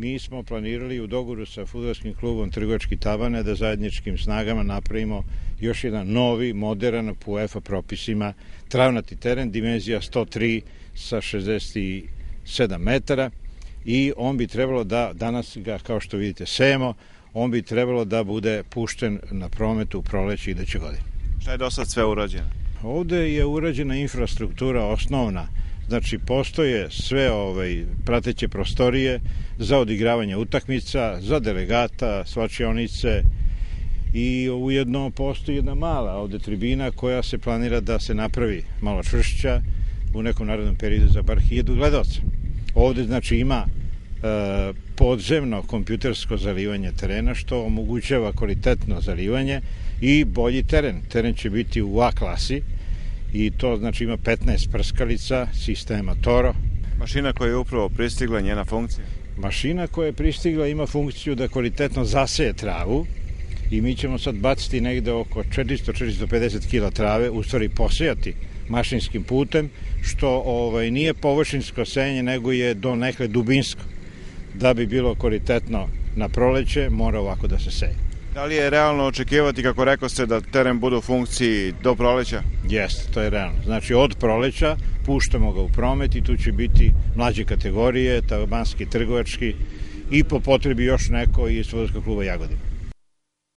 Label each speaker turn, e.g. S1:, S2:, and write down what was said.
S1: Mi smo planirali u dogovoru sa fudbalskim klubom Trgovački Tabane da zajedničkim snagama napravimo još jedan novi, modern, po UEFA propisima, travnati teren, dimenzija 103 sa 67 metara i on bi trebalo da, danas ga kao što vidite sejemo, on bi trebalo da bude pušten na promet u proleće iduće godine.
S2: Šta je do sad sve urađeno?
S1: Ovde je urađena infrastruktura osnovna, znači postoje sve prateće prostorije za odigravanje utakmica, za delegata, svačionice i ujedno postoji jedna mala ovde tribina koja se planira da se napravi malo čvršća u nekom narednom periodu za bar 1000 gledalca. Ovde znači ima podzemno kompjutersko zalivanje terena što omogućava kvalitetno zalivanje i bolji teren. Teren će biti u A klasi i to znači ima 15 prskalica sistema Toro.
S2: Mašina koja je upravo pristigla, njena funkcija?
S1: Mašina koja je pristigla ima funkciju da kvalitetno zaseje travu i mi ćemo sad baciti negde oko 400-450 kila trave, u stvari posejati mašinskim putem, što nije površinsko sejanje, nego je do nekle dubinsko. Da bi bilo kvalitetno na proleće, mora ovako da se seje.
S2: Da li je realno očekivati, kako rekao ste, da teren bude u funkciji do proleća?
S1: Jeste, to je realno. Znači od proleća puštamo ga u promet i tu će biti mlađe kategorije, tabanski, trgovački i po potrebi još neko iz fudbalskog kluba Jagodina.